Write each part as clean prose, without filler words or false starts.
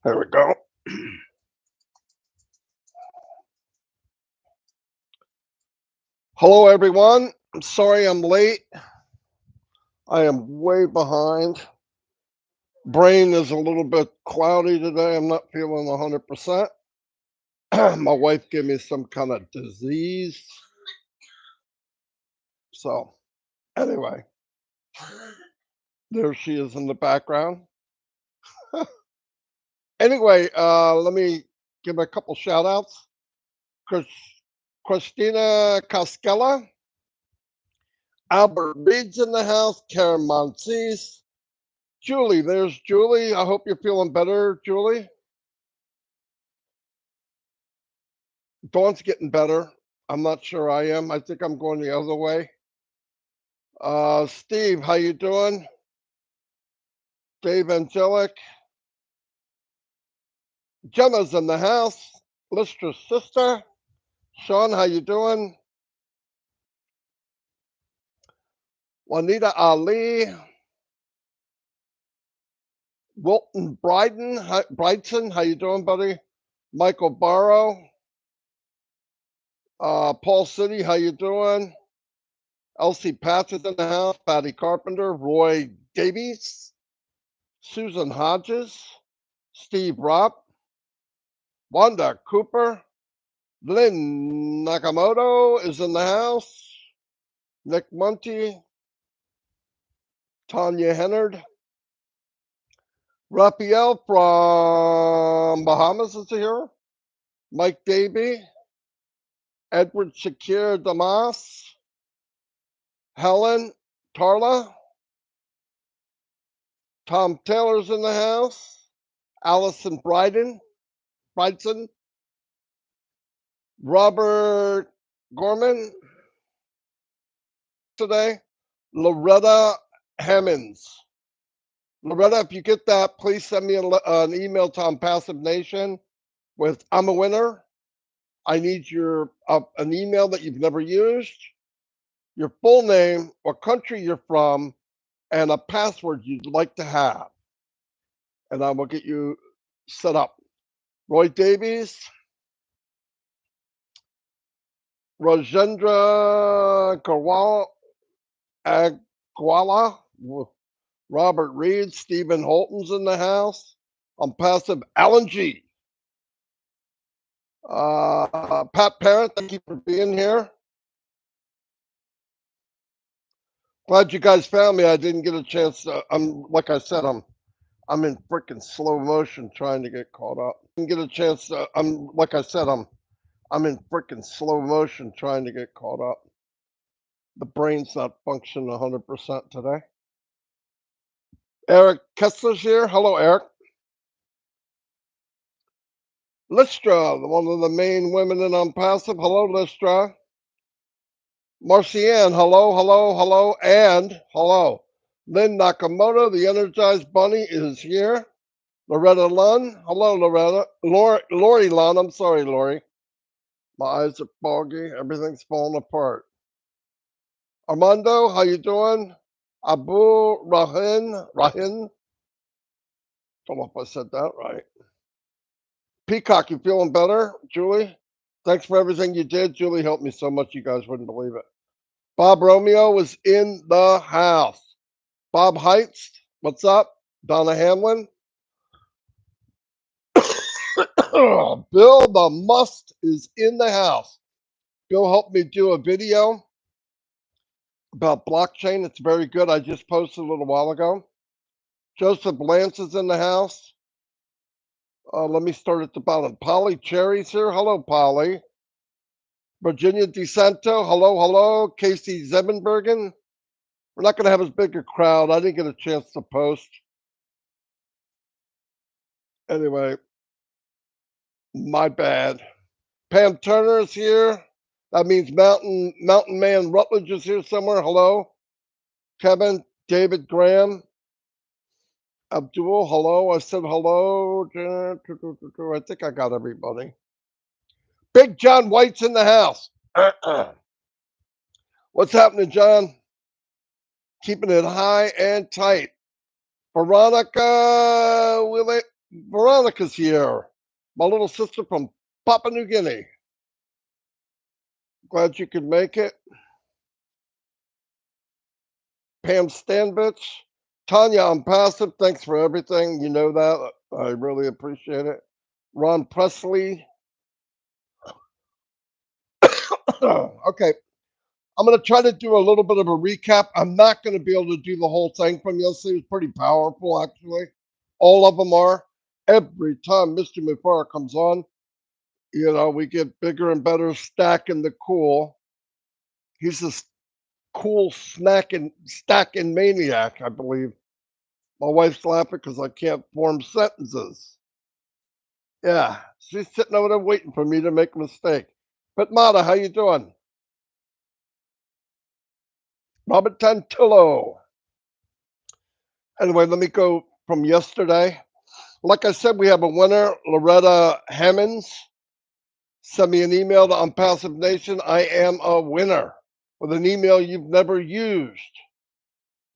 There we go. Hello, everyone. I'm sorry I'm late. I am way behind. Brain is a little bit cloudy today. I'm not feeling 100%. My wife gave me some kind of disease. So, anyway, there she is in the background. Anyway, let me give a couple shout outs. Christina Cascella, Albert Reed's in the house, Karen Monsees, Julie. There's Julie. I hope you're feeling better, Julie. Dawn's getting better. I'm not sure I am. I think I'm going the other way. Steve, how you doing? Dave Angelic. Gemma's in the house. Listra's sister. Sean, how you doing? Juanita Ali. Wilton Brydson, how you doing, buddy? Michael Barrow. Paul City, how you doing? Elsie Patch is in the house. Patty Carpenter. Roy Davies. Susan Hodges. Steve Ropp. Wanda Cooper. Lynn Nakamoto is in the house. Nick Munty. Tanya Hennard. Raphael from Bahamas is here. Mike Davey. Edward Shakir Damas. Helen Tarla. Tom Taylor's in the house. Allison Bryson. Robert Gorman today. Loretta Hammonds. Loretta, if you get that, please send me an email to Onpassive Nation with "I'm a winner." I need your an email that you've never used, your full name, what country you're from, and a password you'd like to have, and I will get you set up. Roy Davies, Rajendra Agwala, Robert Reed, Stephen Holton's in the house. Onpassive Alan G. Pat Parent, thank you for being here. Glad you guys found me. I didn't get a chance to, like I said, I'm in freaking slow motion trying to get caught up. Didn't get a chance to, like I said, I'm in freaking slow motion trying to get caught up. The brain's not functioning 100% today. Eric Kessler's here. Hello, Eric. Listra, one of the main women in Onpassive. Hello, Listra. Marcianne, hello, and hello. Lynn Nakamoto, the Energized Bunny, is here. Loretta Lunn, hello, Loretta. Lori Lunn, I'm sorry, Lori. My eyes are foggy. Everything's falling apart. Armando, how you doing? Abu Rahin. Don't know if I said that right. Peacock, you feeling better, Julie? Thanks for everything you did. Julie helped me so much, you guys wouldn't believe it. Bob Romeo was in the house. Bob Heitz, what's up? Donna Hamlin. Bill the Must is in the house. Bill helped me do a video about blockchain. It's very good. I just posted a little while ago. Joseph Lance is in the house. Let me start at the bottom. Polly Cherry's here. Hello, Polly. Virginia DeSanto. Hello. Casey Zebenbergen. We're not going to have as big a crowd. I didn't get a chance to post. Anyway, my bad. Pam Turner is here. That means Mountain Man Rutledge is here somewhere. Hello. Kevin, David Graham, Abdul, hello. I said hello. I think I got everybody. Big John White's in the house. What's happening, John? Keeping it high and tight. Veronica Veronica's here. My little sister from Papua New Guinea. Glad you could make it. Pam Stanbich. Tanya Onpassive, thanks for everything. You know that. I really appreciate it. Ron Presley. Okay, I'm going to try to do a little bit of a recap. I'm not going to be able to do the whole thing from yesterday. It was pretty powerful, actually. All of them are. Every time Mr. Mufara comes on, we get bigger and better stack in the cool. He's a cool stacking maniac, I believe. My wife's laughing because I can't form sentences. Yeah, she's sitting over there waiting for me to make a mistake. But Mata, how you doing? Robert Tantillo. Anyway, let me go from yesterday. Like I said, we have a winner, Loretta Hammonds. Send me an email to Unpassive Nation. I am a winner with an email you've never used,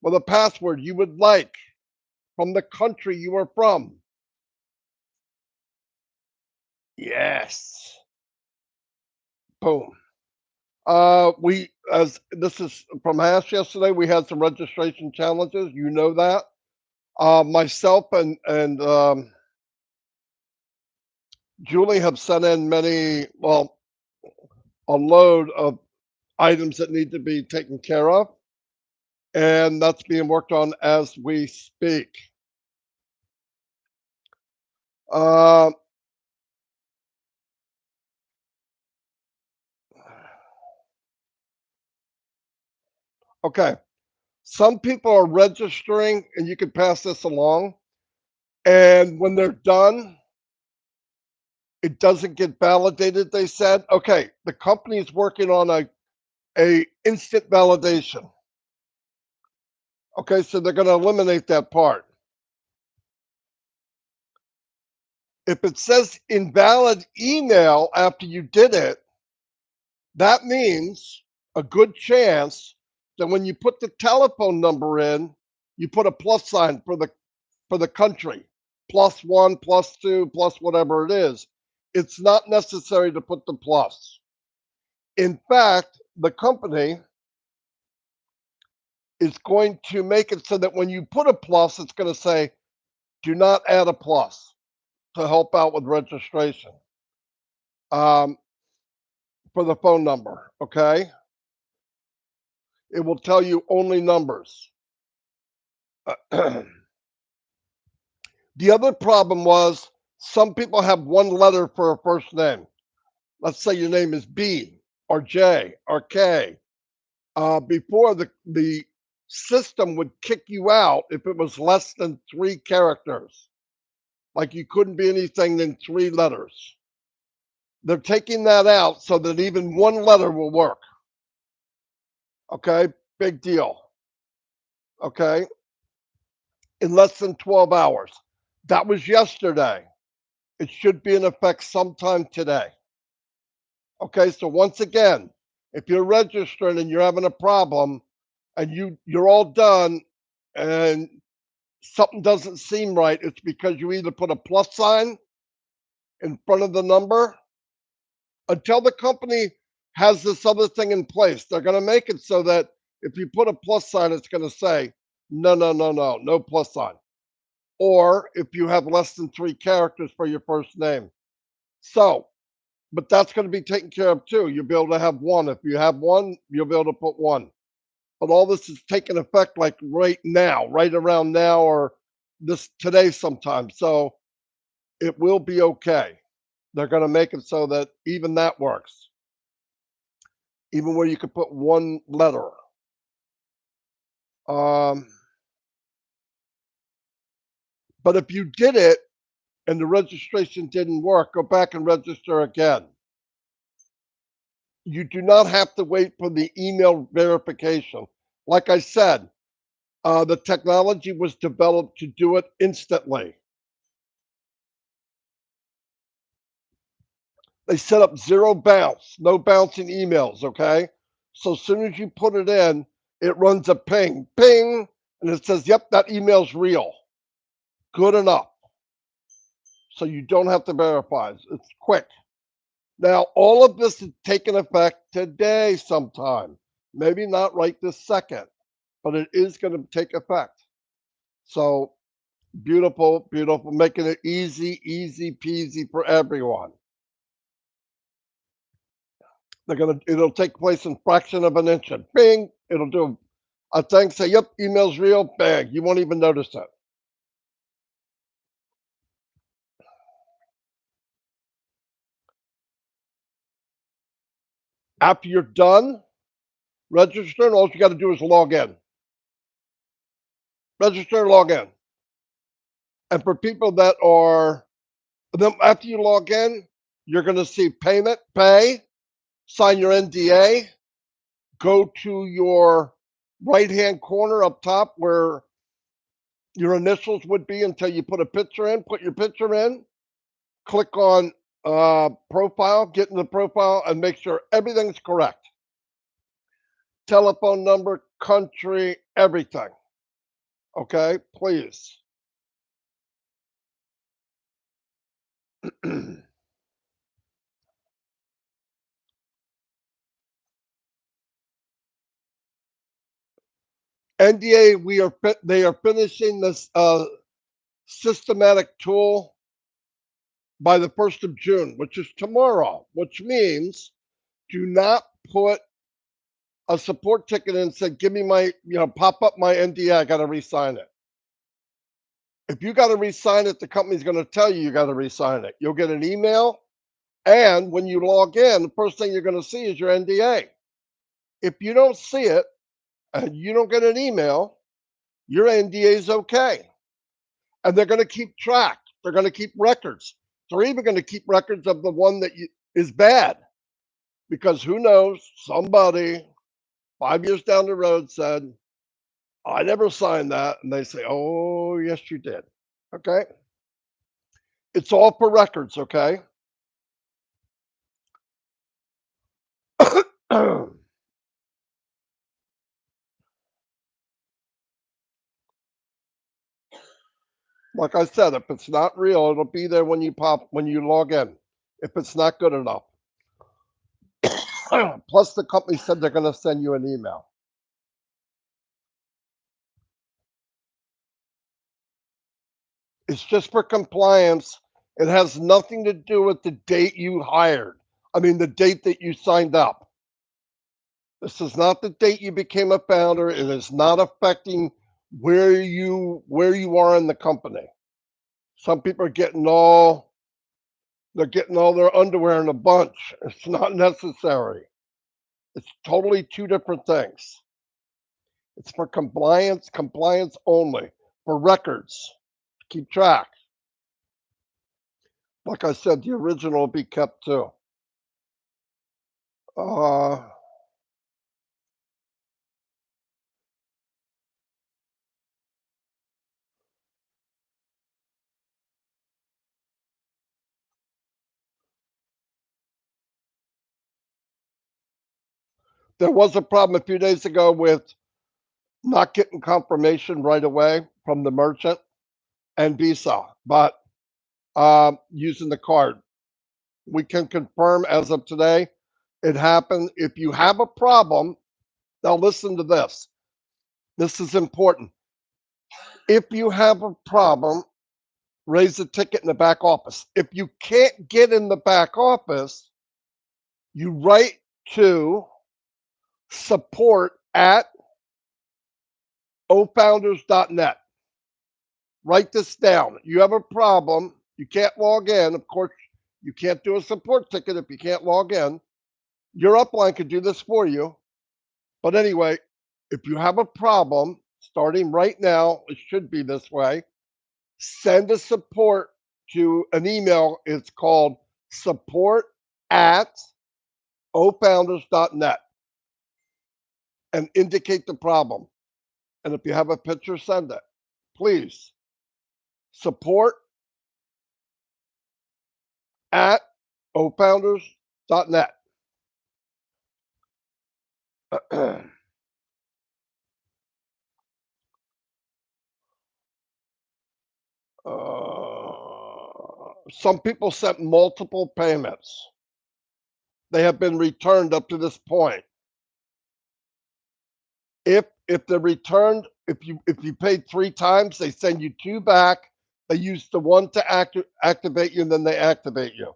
with a password you would like from the country you are from. Yes. Boom. We as this is from Hash yesterday. We had some registration challenges. You know that. Myself and Julie have sent in a load of items that need to be taken care of, and that's being worked on as we speak. Uh, okay. Some people are registering, and you can pass this along. And when they're done, it doesn't get validated. They said, okay, the company is working on a instant validation. Okay, so they're going to eliminate that part. If it says invalid email after you did it, that means a good chance that when you put the telephone number in, you put a plus sign for the country, +1, +2, plus whatever it is. It's not necessary to put the plus. In fact, the company is going to make it so that when you put a plus, it's going to say, do not add a plus to help out with registration um, for the phone number. Okay. It will tell you only numbers. The other problem was some people have one letter for a first name. Let's say your name is B or J or K. Before the system would kick you out if it was less than 3 characters. Like you couldn't be anything than 3 letters. They're taking that out so that even one letter will work. Okay, big deal. Okay, in less than 12 hours. That was yesterday. It should be in effect sometime today. Okay, so once again, if you're registering and you're having a problem and you're all done and something doesn't seem right, it's because you either put a plus sign in front of the number until the company has this other thing in place. They're going to make it so that if you put a plus sign, it's going to say, no, no, no, no, no plus sign. Or if you have less than 3 characters for your first name. So, but that's going to be taken care of too. You'll be able to have one. If you have one, you'll be able to put one. But all this is taking effect like right now, right around now, or this today sometime. So it will be okay. They're going to make it so that even that works, even where you could put one letter. Um, but if you did it and the registration didn't work, go back and register again. You do not have to wait for the email verification. Like I said, the technology was developed to do it instantly. They set up zero bounce, no bouncing emails, okay? So as soon as you put it in, it runs a ping, ping, and it says, yep, that email's real. Good enough. so you don't have to verify. It's quick. Now, all of this is taking effect today sometime. Maybe not right this second, but it is going to take effect. So beautiful, beautiful, making it easy, easy peasy for everyone. It'll take place in fraction of an inch. Bing, it'll do a thing, say, yep, email's real, bang, you won't even notice it. After you're done registering, all you got to do is log in. Register and log in. And for people that are, then after you log in, you're going to see payment, pay, sign your NDA, go to your right hand corner up top where your initials would be until you put a picture in, put your picture in, click on profile, get in the profile, and make sure everything's correct. Telephone number, country, everything. Okay, please. NDA, they are finishing this systematic tool by the 1st of June, which is tomorrow, which means do not put a support ticket in and say, give me my, pop up my NDA, I got to re-sign it. If you got to re-sign it, the company's going to tell you got to re-sign it. You'll get an email, and when you log in, the first thing you're going to see is your NDA. If you don't see it and you don't get an email, your NDA is okay. And they're going to keep track. They're going to keep records. They're even going to keep records of the one that is bad. Because who knows, somebody 5 years down the road said, I never signed that. And they say, oh, yes, you did. Okay. It's all for records. Okay. Like I said, if it's not real, it'll be there when you log in. If it's not good enough. Plus, the company said they're going to send you an email. It's just for compliance. It has nothing to do with the date you hired. I mean, the date that you signed up. This is not the date you became a founder. It is not affecting where you are in the company. Some people are they're getting all their underwear in a bunch. It's not necessary. It's totally two different things. It's for compliance only, for records. Keep track. Like I said, the original will be kept too. Uh, there was a problem a few days ago with not getting confirmation right away from the merchant and Visa, but using the card. We can confirm as of today it happened. If you have a problem, now listen to this. This is important. If you have a problem, raise a ticket in the back office. If you can't get in the back office, you write to support at ofounders.net. Write this down. You have a problem. You can't log in. Of course, you can't do a support ticket if you can't log in. Your upline could do this for you. But anyway, if you have a problem, starting right now, it should be this way. Send a support to an email. It's called support at ofounders.net and indicate the problem. And if you have a picture, send it. Please. Support at ofounders.net. Some people sent multiple payments. They have been returned up to this point. If they're returned, if you paid 3 times, they send you 2 back. They use the one to activate you, and then they activate you.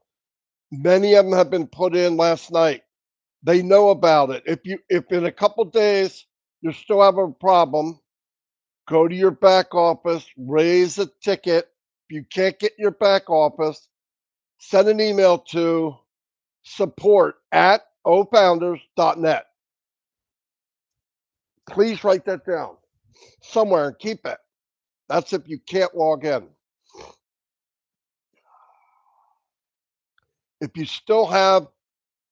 Many of them have been put in last night. They know about it. If in a couple days you're still having a problem, go to your back office, raise a ticket. If you can't get in your back office, send an email to support@ofounders.net. Please write that down somewhere and keep it. That's if you can't log in. If you still have,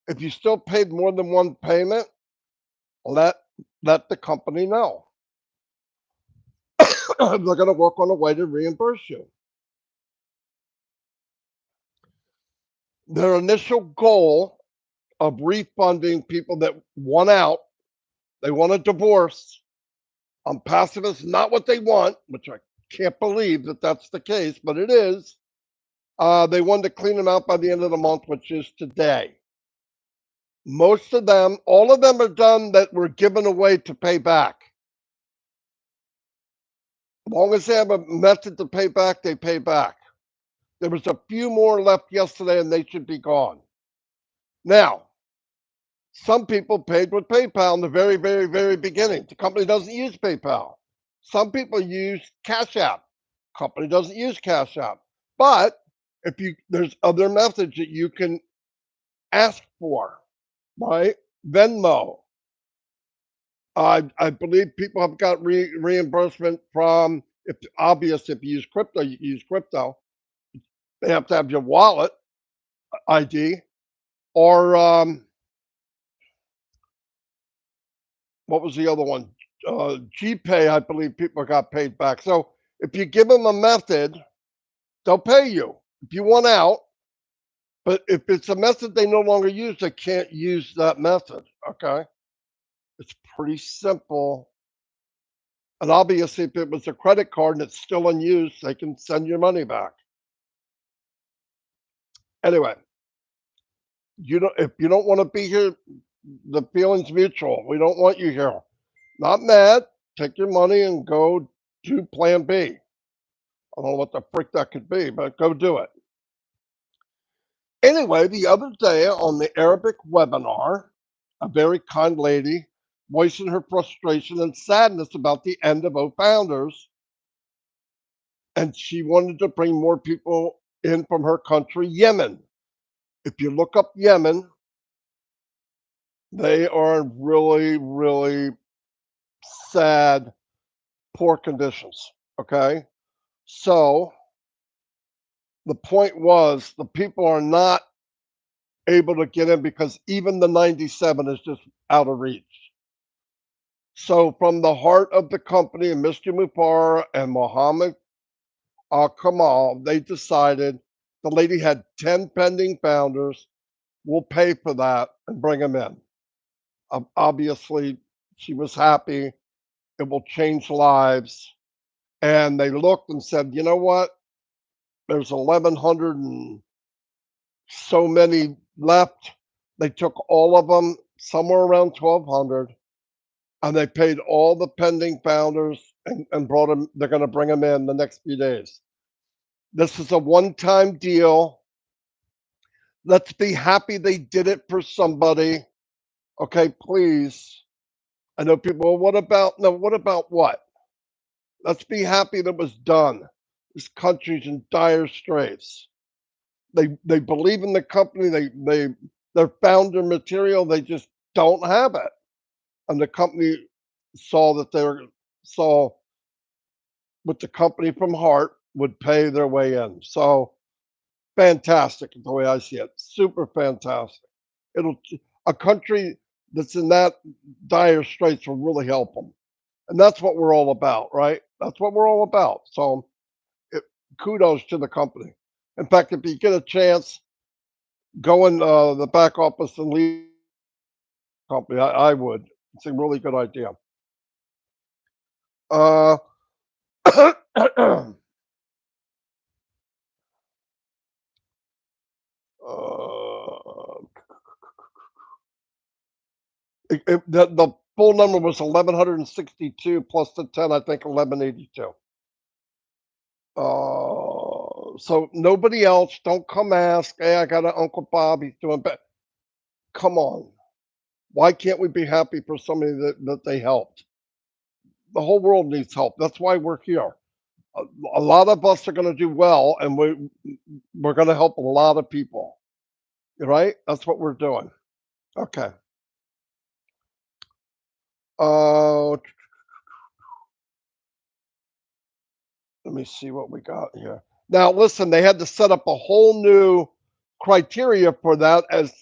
if you still paid more than one payment, let let the company know. They're going to work on a way to reimburse you. Their initial goal of refunding people that want out, they want a divorce. Passive is not what they want, which I can't believe that that's the case, but it is. They wanted to clean them out by the end of the month, which is today. Most of them, all of them are done that were given away to pay back. As long as they have a method to pay back, they pay back. There was a few more left yesterday, and they should be gone. Now, some people paid with PayPal in the very, very, very beginning. The company doesn't use PayPal. Some people use Cash App. Company doesn't use Cash App. But if you there's other methods that you can ask for, right? Venmo. I believe people have got reimbursement from, if obvious, if you use crypto, you can use crypto. They have to have your wallet ID, or what was the other one? GPay, I believe people got paid back. So if you give them a method, they'll pay you if you want out. But if it's a method they no longer use, they can't use that method. Okay, it's pretty simple. And obviously, if it was a credit card and it's still in use, they can send your money back. Anyway, if you don't want to be here, the feeling's mutual. We don't want you here. Not mad. Take your money and go do Plan B. I don't know what the frick that could be, but go do it. Anyway, the other day on the Arabic webinar, a very kind lady voicing her frustration and sadness about the end of O Founders, and she wanted to bring more people in from her country, Yemen. If you look up Yemen, they are in really, really sad, poor conditions. Okay. So the point was the people are not able to get in because even the 97 is just out of reach. So, from the heart of the company, Mr. Mufar and Mohammed Al Kamal, they decided the lady had 10 pending founders. We'll pay for that and bring them in. Obviously, she was happy. It will change lives. And they looked and said, you know what? There's 1,100 and so many left. They took all of them, somewhere around 1,200, and they paid all the pending founders and brought them. They're going to bring them in the next few days. This is a one-time deal. Let's be happy they did it for somebody. Okay, please. I know people, well, what about, no, what about what? Let's be happy that was done. This country's in dire straits. They believe in the company. They're founder material. They just don't have it. And the company saw that they were saw what the company from heart would pay their way in. So fantastic the way I see it. Super fantastic. It'll a country that's in that dire straits will really help them. And that's what we're all about, right? That's what we're all about. So it, kudos to the company. In fact, if you get a chance, go in the back office and leave the company. I would. It's a really good idea. Uh, Uh, the full number was 1,162 plus the 10, I think 1,182. So nobody else, don't come ask, hey, I got an Uncle Bob, he's doing better. Come on. Why can't we be happy for somebody that they helped? The whole world needs help. That's why we're here. A, a lot of us are going to do well, and we're going to help a lot of people. Right? That's what we're doing. Okay. Uh, Let me see what we got here. Now, listen, they had to set up a whole new criteria for that as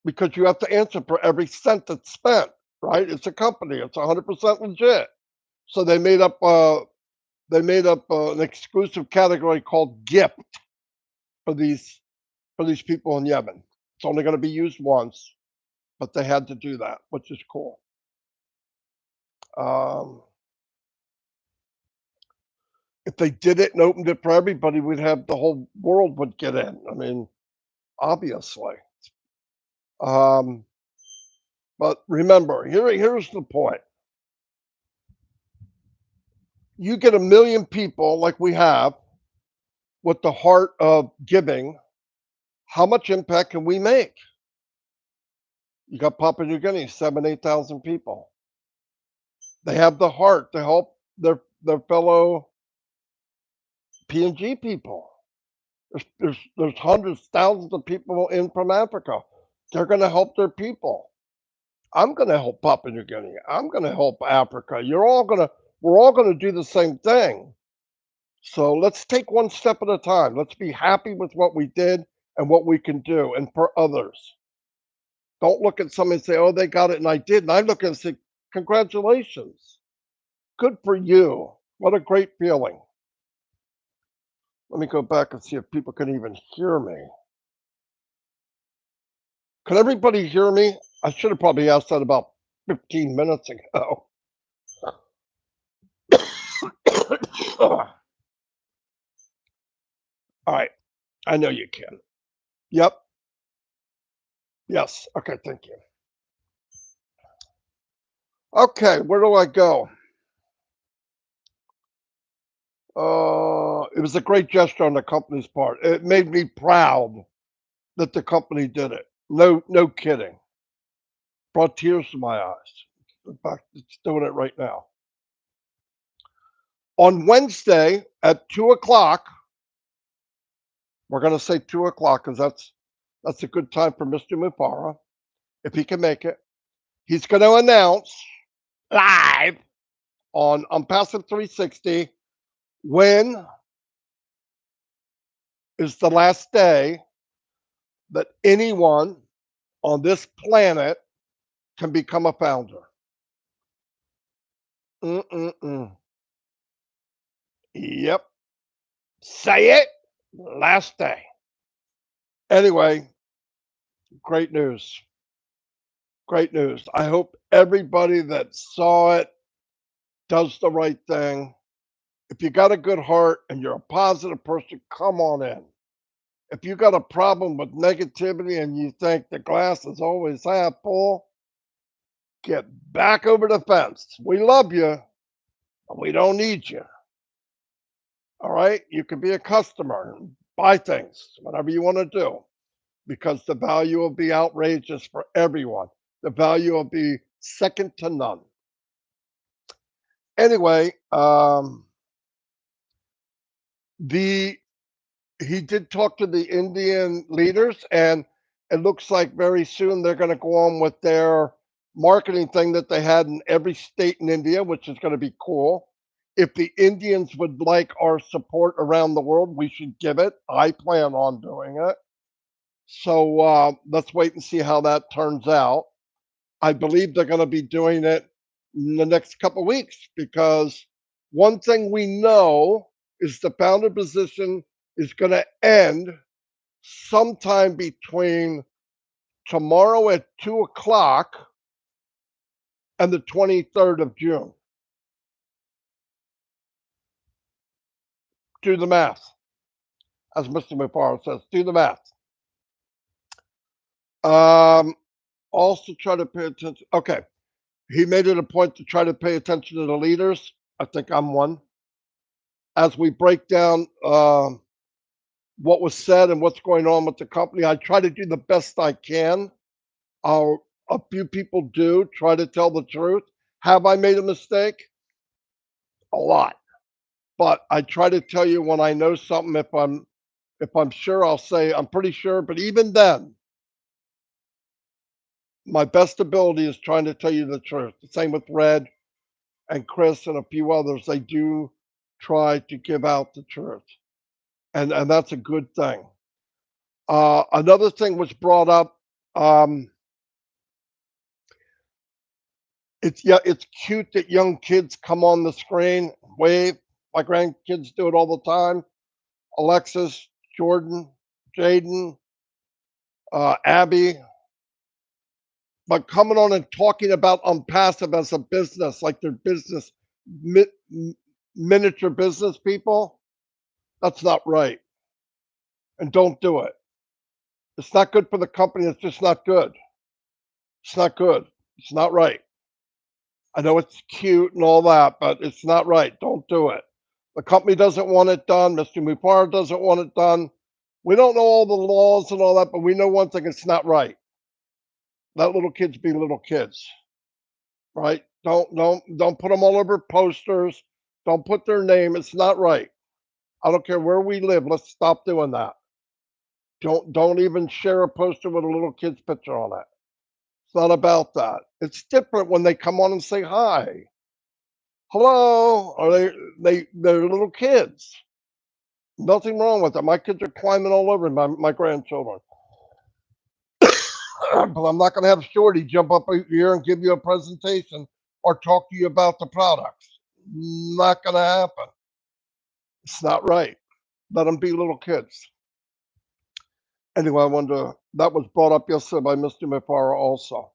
because you have to answer for every cent that's spent, right? It's a company. It's 100% legit. So they made up an exclusive category called gift for these people in Yemen. It's only going to be used once, but they had to do that, which is cool. Um, if they did it and opened it for everybody, we'd have the whole world would get in. I mean, obviously. Um, but remember, here's the point. You get a million people like we have with the heart of giving. How much impact can we make? You got Papua New Guinea, 8,000 people. They have the heart to help their fellow PNG people. There's hundreds, thousands of people in from Africa. They're going to help their people. I'm going to help Papua New Guinea. I'm going to help Africa. We're all going to do the same thing. So let's take one step at a time. Let's be happy with what we did and what we can do, and for others. Don't look at somebody and say, "Oh, they got it and I did." And I look and say, "Congratulations, good for you. What a great feeling." Let me go back and see if people can even hear me. Can everybody hear me? I should have probably asked that about 15 minutes ago. All right, I know you can. Yep. Yes. Okay. Thank you. Okay. Where do I go? It was a great gesture on the company's part. It made me proud that the company did it. No kidding. Brought tears to my eyes. In fact, it's doing it right now. On Wednesday at 2 o'clock, we're going to say 2 o'clock because that's a good time for Mr. Mufara if he can make it. He's going to announce live on Onpassive 360 when is the last day that anyone on this planet can become a founder. Mm-mm-mm. Yep. Say it. Last day. Anyway, great news. Great news. I hope everybody that saw it does the right thing. If you got a good heart and you're a positive person, come on in. If you got a problem with negativity and you think the glass is always half full, get back over the fence. We love you, but we don't need you. All right? You can be a customer and buy things, whatever you want to do, because the value will be outrageous for everyone. The value will be second to none. Anyway, the he did talk to the Indian leaders, and it looks like very soon they're going to go on with their marketing thing that they had in every state in India, which is going to be cool. If the Indians would like our support around the world, we should give it. I plan on doing it. So let's wait and see how that turns out. I believe they're going to be doing it in the next couple of weeks because one thing we know is the founder position is going to end sometime between tomorrow at 2 o'clock and the 23rd of June. Do the math. as Mr. Muparo says. Do the math. Um, Also try to pay attention. Okay, he made it a point to try to pay attention to the leaders. I think I'm one. As we break down what was said and what's going on with the company, I try to do the best I can. Uh, a few people do try to tell the truth. Have I made a mistake? A lot. But I try to tell you when I know something. If I'm sure, I'll say I'm pretty sure. But even then, my best ability is trying to tell you the truth. The same with Red and Chris and a few others. They do try to give out the truth, and that's a good thing. Another thing was brought up. Um, it's cute that young kids come on the screen, wave. My grandkids do it all the time. Alexis, Jordan, Jaden, Abby, but coming on and talking about Onpassive as a business, like they're business mi- miniature business people, that's not right. And don't do it. It's not good for the company. It's just not good. It's not good. It's not right. I know it's cute and all that, but it's not right. Don't do it. The company doesn't want it done. Mr. Mupar doesn't want it done. We don't know all the laws and all that, but we know one thing: it's not right. Let little kids be little kids, right? Don't put them all over posters. Don't put their name. It's not right. I don't care where we live. Let's stop doing that. Don't even share a poster with a little kid's picture on it. It's not about that. It's different when they come on and say hi, hello, or they're little kids. Nothing wrong with them. My kids are climbing all over my grandchildren. But I'm not going to have Shorty jump up here and give you a presentation or talk to you about the products. Not going to happen. It's not right. Let them be little kids. Anyway, I wanted to, that was brought up yesterday by Mr. Mifara also.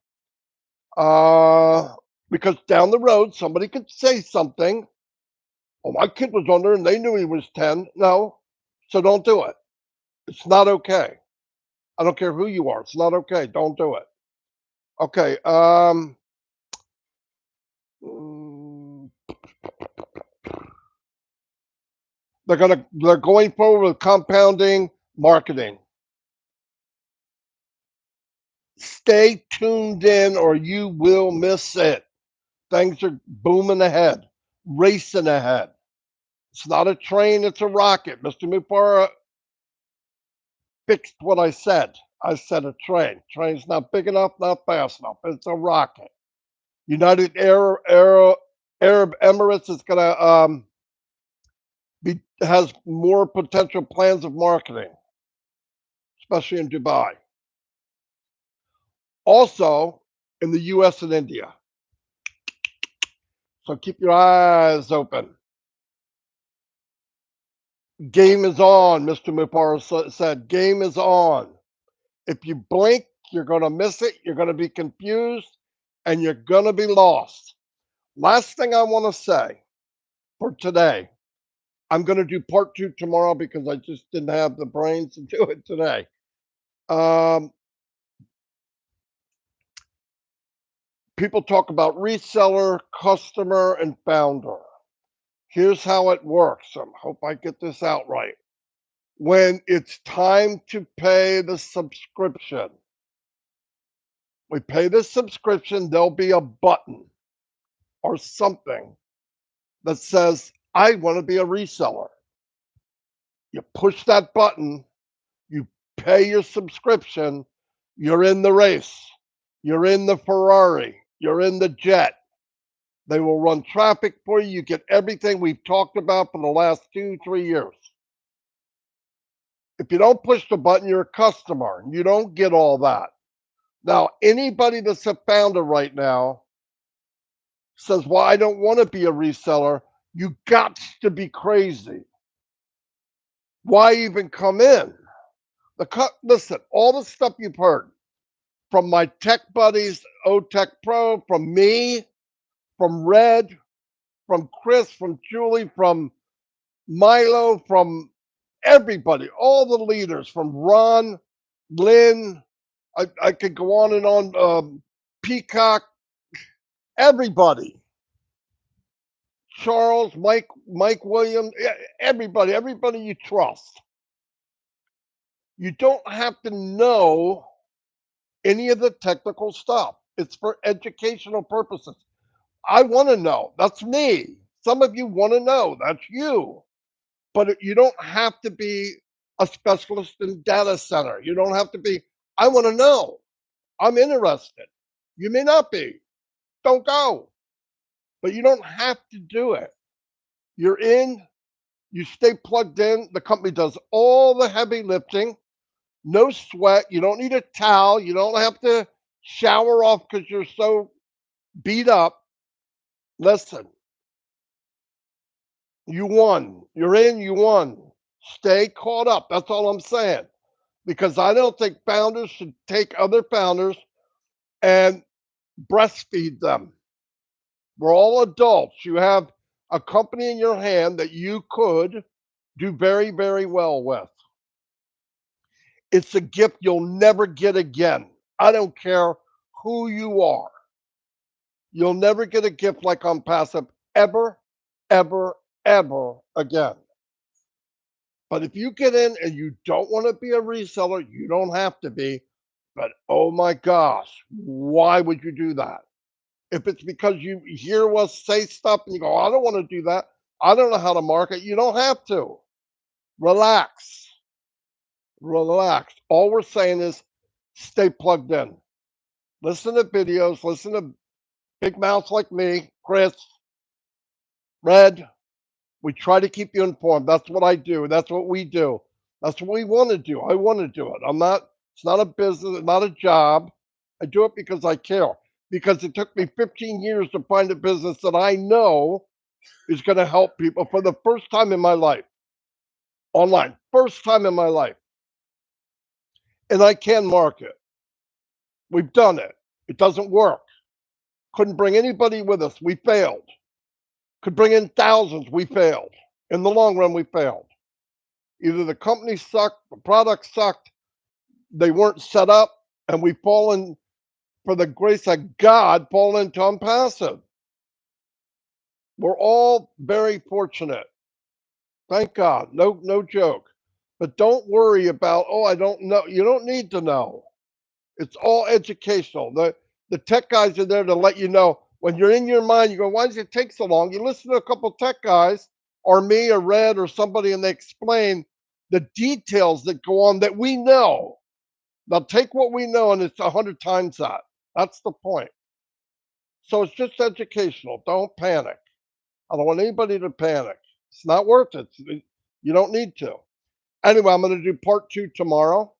Because down the road, somebody could say something. Oh, my kid was on there and they knew he was 10. No, so don't do it. It's not okay. I don't care who you are. It's not okay. Don't do it. Okay. Mm, they're going forward with compounding marketing. Stay tuned in or you will miss it. Things are booming ahead, racing ahead. It's not a train, it's a rocket. Mr. Mupara fixed what I said. I said a train. Train's not big enough, not fast enough. It's a rocket. United Arab Emirates is going to has more potential plans of marketing, especially in Dubai. Also in the U.S. and India. So keep your eyes open. Game is on, Mr. Mupara said. Game is on. If you blink, you're going to miss it. You're going to be confused and you're going to be lost. Last thing I want to say for today, I'm going to do part two tomorrow because I just didn't have the brains to do it today. People talk about reseller, customer, and founder. Here's how it works. I hope I get this out right. When it's time to pay the subscription, we pay the subscription, there'll be a button or something that says, I want to be a reseller. You push that button, you pay your subscription, you're in the race, you're in the Ferrari, you're in the jet. They will run traffic for you. You get everything we've talked about for the last 2, 3 years. If you don't push the button, you're a customer. You don't get all that. Now, anybody that's a founder right now says, well, I don't want to be a reseller. You got to be crazy. Why even come in? Listen, all the stuff you've heard from my tech buddies, OTech Pro, from me, from Red, from Chris, from Julie, from Milo, from everybody, all the leaders from Ron, Lynn, I could go on and on, Peacock, everybody, Charles, Mike Williams, everybody you trust. You don't have to know any of the technical stuff. It's for educational purposes. I want to know. That's me. Some of you want to know. That's you. But you don't have to be a specialist in data center. You don't have to be, I want to know. I'm interested. You may not be. Don't go. But you don't have to do it. You're in, you stay plugged in. The company does all the heavy lifting. No sweat. You don't need a towel. You don't have to shower off because you're so beat up. Listen, you won. You're in, you won. Stay caught up. That's all I'm saying. Because I don't think founders should take other founders and breastfeed them. We're all adults. You have a company in your hand that you could do very, very well with. It's a gift you'll never get again. I don't care who you are. You'll never get a gift like Onpassive ever, ever, ever again. But if you get in and you don't want to be a reseller, you don't have to be. But oh my gosh, why would you do that? If it's because you hear us say stuff and you go, I don't want to do that. I don't know how to market. You don't have to. Relax. Relax. All we're saying is stay plugged in. Listen to videos. Listen to big mouths like me, Chris, Red. We try to keep you informed. That's what I do. That's what we do. That's what we want to do. I want to do it. It's not a business, it's not a job. I do it because I care. Because it took me 15 years to find a business that I know is going to help people for the first time in my life. Online. First time in my life. And I can market. We've done it. It doesn't work. Couldn't bring anybody with us. We failed. Could bring in thousands. We failed. In the long run, we failed. Either the company sucked, the product sucked, they weren't set up, and we've fallen, for the grace of God, fallen into Onpassive. We're all very fortunate. Thank God. No joke. But don't worry about, oh, I don't know. You don't need to know. It's all educational. The tech guys are there to let you know. When you're in your mind, you go, why does it take so long? You listen to a couple tech guys, or me, or Red, or somebody, and they explain the details that go on that we know. Now take what we know, and it's 100 times that. That's the point. So it's just educational. Don't panic. I don't want anybody to panic. It's not worth it. You don't need to. Anyway, I'm going to do part 2 tomorrow.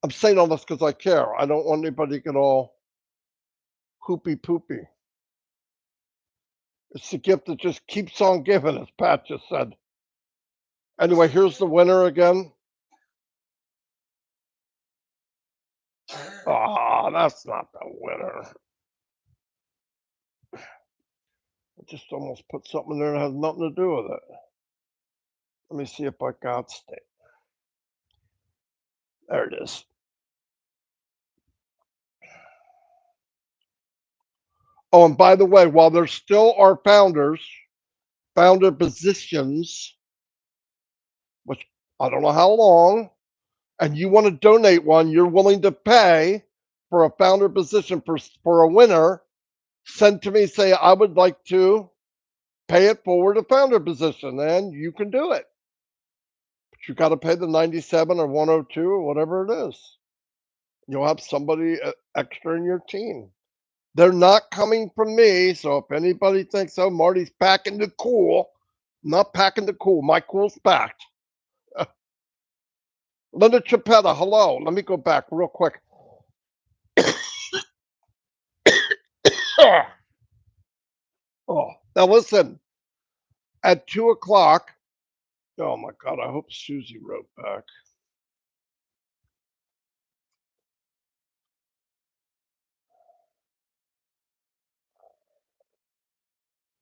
I'm saying all this because I care. I don't want anybody to get all hoopy poopy. It's the gift that just keeps on giving, as Pat just said. Anyway, here's the winner again. Ah, that's not the winner. I just almost put something in there that has nothing to do with it. Let me see if I got it. There it is. Oh, and by the way, while there still are founder positions, which I don't know how long, and you want to donate one, you're willing to pay for a founder position for a winner, send to me, say, I would like to pay it forward a founder position, and you can do it. But you got to pay the 97 or 102 or whatever it is. You'll have somebody extra in your team. They're not coming from me, so if anybody thinks, oh, Marty's packing the cool, I'm not packing the cool. My cool's packed. Linda Chapetta, hello. Let me go back real quick. Oh, now listen, at 2 o'clock, oh my God, I hope Susie wrote back.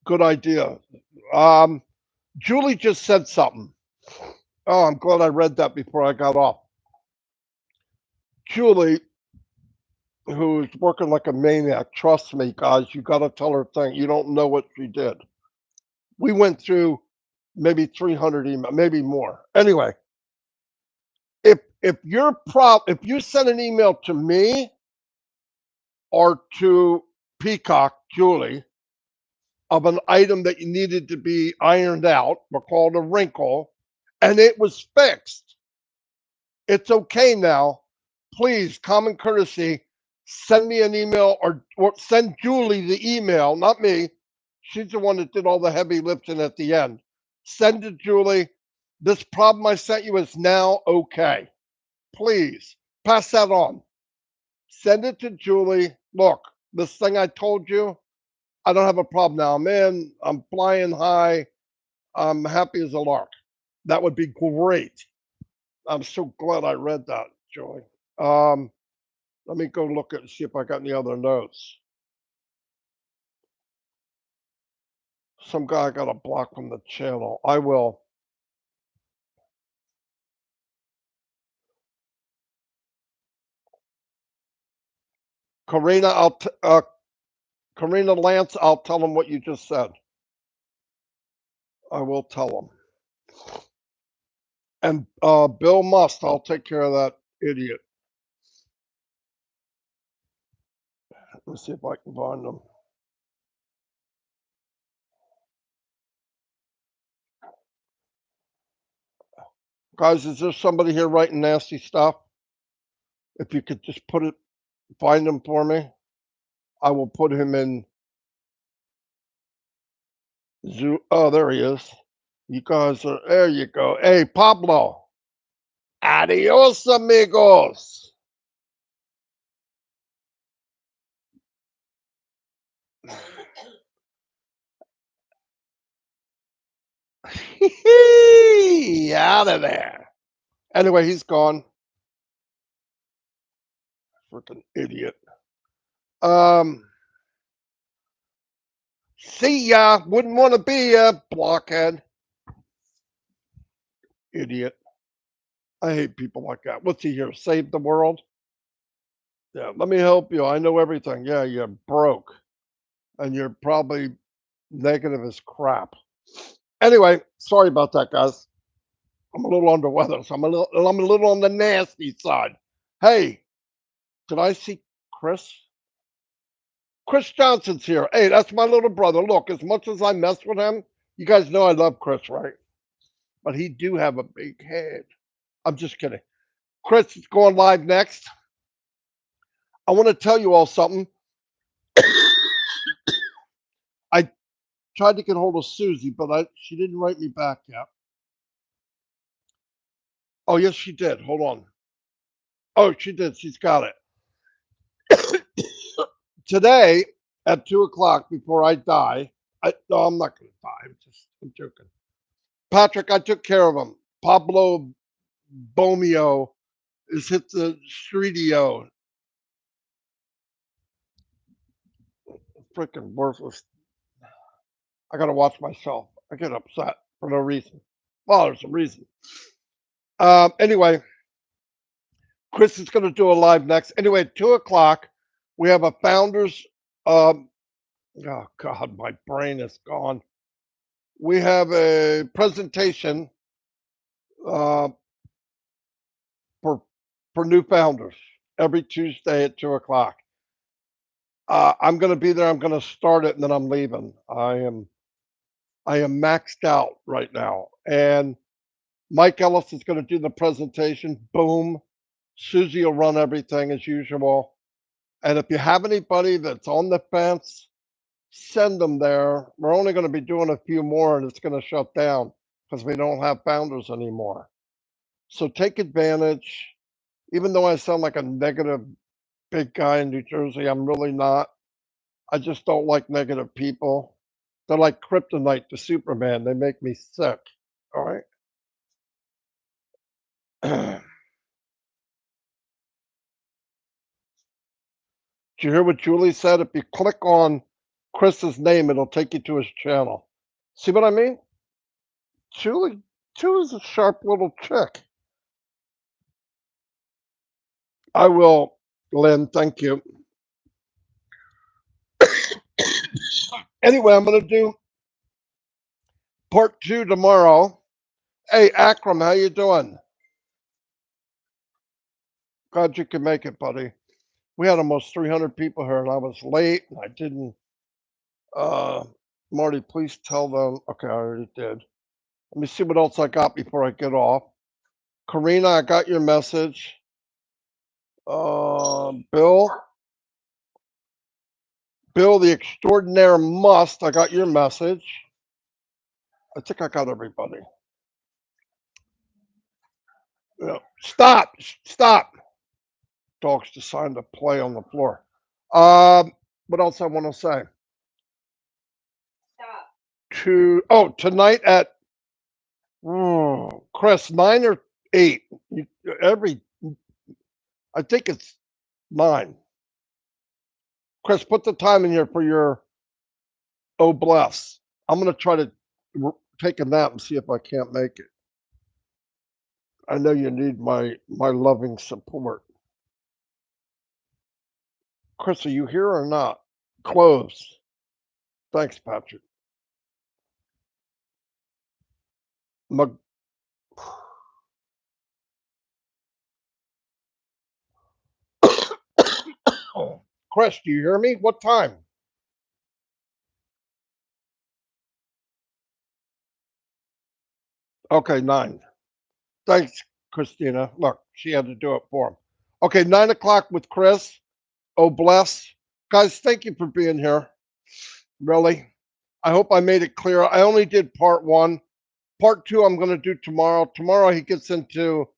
Good idea. Julie just said something. Oh, I'm glad I read that before I got off. Julie, who's working like a maniac, trust me, guys, you got to tell her thing. You don't know what she did. We went through maybe 300 emails, maybe more. Anyway, if you send an email to me or to Peacock, Julie, of an item that you needed to be ironed out, we'll call it a wrinkle, and it was fixed, it's okay now. Please, common courtesy, send me an email or send Julie the email, not me. She's the one that did all the heavy lifting at the end. Send it, Julie. This problem I sent you is now okay. Please pass that on. Send it to Julie. Look, this thing I told you, I don't have a problem now. I'm in, I'm flying high, I'm happy as a lark. That would be great. I'm so glad I read that, Julie. Um, Let me go look at see if I got any other notes. Some guy got a block from the channel. I will. Karina, Karina Lance, I'll tell him what you just said. I will tell him. And Bill Must, I'll take care of that idiot. Let me see if I can find him. Guys, is there somebody here writing nasty stuff? If you could just find him for me, I will put him in Zoo. Oh, there he is. You guys are, there you go. Hey, Pablo. Adios, amigos. Out of there. Anyway, he's gone. Freaking idiot. Um, See ya. Wouldn't want to be a blockhead. Idiot. I hate people like that. What's he here? Save the world? Yeah, let me help you. I know everything. Yeah, you're broke. And you're probably negative as crap. Anyway, sorry about that, guys. I'm a little under weather, so I'm a little on the nasty side. Hey, did I see Chris? Chris Johnson's here. Hey, that's my little brother. Look, as much as I mess with him, you guys know I love Chris, right? But he do have a big head. I'm just kidding. Chris is going live next. I want to tell you all something. I tried to get hold of Susie, but she didn't write me back yet. Oh, yes, she did. Hold on. Oh, she did. She's got it. Today at 2 o'clock before I die. No, I'm not going to die. I'm joking. Patrick, I took care of him. Pablo Bomio is hit the streetio. Freaking worthless. I got to watch myself. I get upset for no reason. Well, there's a reason. Anyway, Chris is going to do a live next. Anyway, at 2 o'clock, we have a founders. Oh God, my brain is gone. We have a presentation uh, for new founders every Tuesday at 2 o'clock. I'm going to be there. I'm going to start it, and then I'm leaving. I am maxed out right now, and Mike Ellis is going to do the presentation. Boom. Susie will run everything as usual. And if you have anybody that's on the fence, send them there. We're only going to be doing a few more, and it's going to shut down because we don't have founders anymore. So take advantage. Even though I sound like a negative big guy in New Jersey, I'm really not. I just don't like negative people. They're like kryptonite to Superman. They make me sick. All right. Did you hear what Julie said? If you click on Chris's name, it'll take you to his channel. See what I mean? Julie Two is a sharp little chick. I will, Lynn. Thank you. Anyway, I'm going to do part two tomorrow. Hey, Akram, how you doing? Glad you could make it, buddy. We had almost 300 people here, and I was late, and I didn't. Uh, Marty, please tell them. Okay, I already did. Let me see what else I got before I get off. Karina, I got your message. Bill, Bill, the extraordinaire must. I got your message. I think I got everybody. Yeah. Stop. Dogs decided to play on the floor. What else I want to say? Tonight at Chris 9 or 8. Every I think it's 9. Chris, put the time in here for your bless. I'm gonna try to take a nap and see if I can't make it. I know you need my loving support. Chris, are you here or not? Close. Thanks, Patrick. Mag- Chris, do you hear me? What time? Okay, 9. Thanks, Christina. Look, she had to do it for him. Okay, 9 o'clock with Chris. Oh, bless. Guys, thank you for being here. Really. I hope I made it clear. I only did part 1. Part 2, I'm going to do tomorrow. Tomorrow, he gets into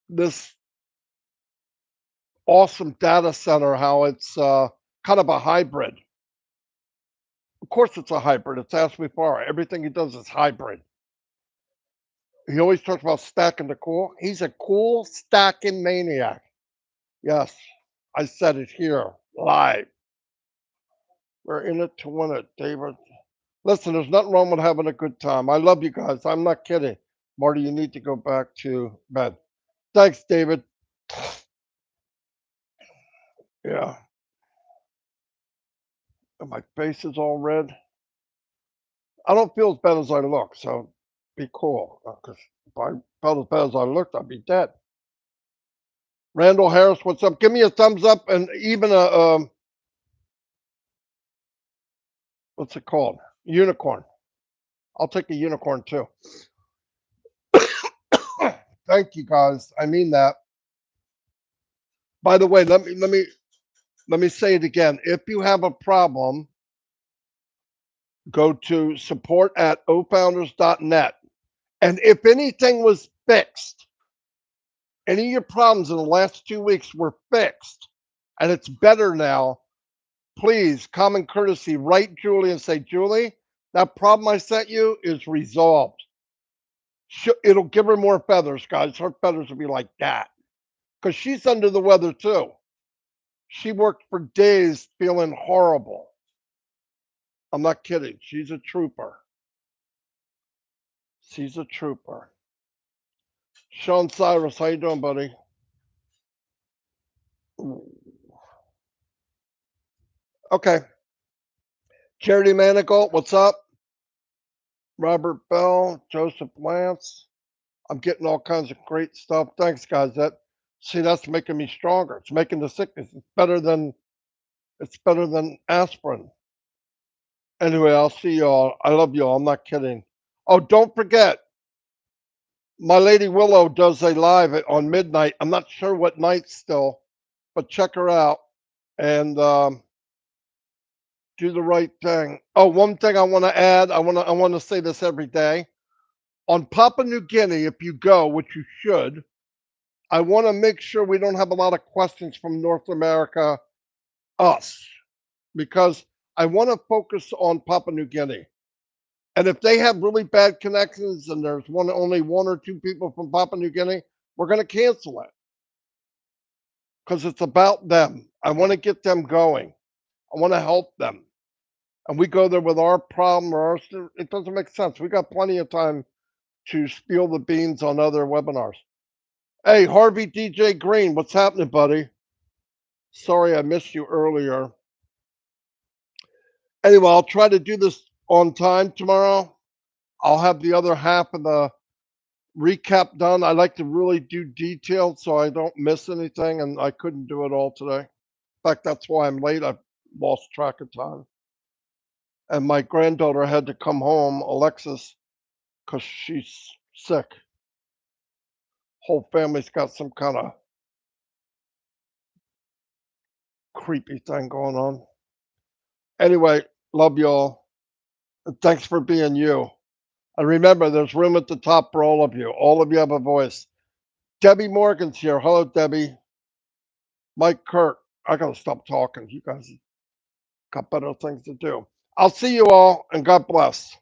this awesome data center, how it's kind of a hybrid. Of course, it's a hybrid. It's asked me for. Everything he does is hybrid. He always talks about stacking the cool. He's a cool stacking maniac. Yes, I said it here live. We're in it to win it, David. Listen, there's nothing wrong with having a good time. I love you guys. I'm not kidding. Marty, you need to go back to bed. Thanks, David. Yeah. And my face is all red. I don't feel as bad as I look, so be cool. Because if I felt as bad as I looked, I'd be dead. Randall Harris, what's up? Give me a thumbs up and even a what's it called? Unicorn. I'll take a unicorn too. Thank you guys. I mean that. By the way, let me say it again. If you have a problem, go to support at ofounders.net. And if anything was fixed, any of your problems in the last 2 weeks were fixed, and it's better now, please, common courtesy, write Julie and say, Julie, that problem I sent you is resolved. It'll give her more feathers, guys. Her feathers will be like that. Because she's under the weather too. She worked for days feeling horrible. I'm not kidding. She's a trooper. She's a trooper. Sean Cyrus, how you doing, buddy? Okay. Charity Manigault, what's up? Robert Bell, Joseph Lance. I'm getting all kinds of great stuff. Thanks, guys. That's making me stronger. It's making the sickness. It's better than aspirin. Anyway, I'll see y'all. I love y'all. I'm not kidding. Oh, don't forget, my lady Willow does a live on midnight. I'm not sure what night still, but check her out and do the right thing. Oh, one thing I want to add. I want to say this every day. On Papua New Guinea, if you go, which you should, I want to make sure we don't have a lot of questions from North America, us, because I want to focus on Papua New Guinea. And if they have really bad connections and there's only 1 or 2 people from Papua New Guinea, we're going to cancel it because it's about them. I want to get them going. I want to help them. And we go there with our problem or it doesn't make sense. We got plenty of time to spill the beans on other webinars. Hey, Harvey DJ Green, what's happening, buddy? Sorry I missed you earlier. Anyway, I'll try to do this on time tomorrow. I'll have the other half of the recap done. I like to really do detailed so I don't miss anything, and I couldn't do it all today. In fact, that's why I'm late. I've lost track of time. And my granddaughter had to come home, Alexis, because she's sick. Whole family's got some kind of creepy thing going on. Anyway, love y'all. And thanks for being you. And remember, there's room at the top for all of you. All of you have a voice. Debbie Morgan's here. Hello, Debbie. Mike Kirk. I gotta stop talking. You guys got better things to do. I'll see you all, and God bless.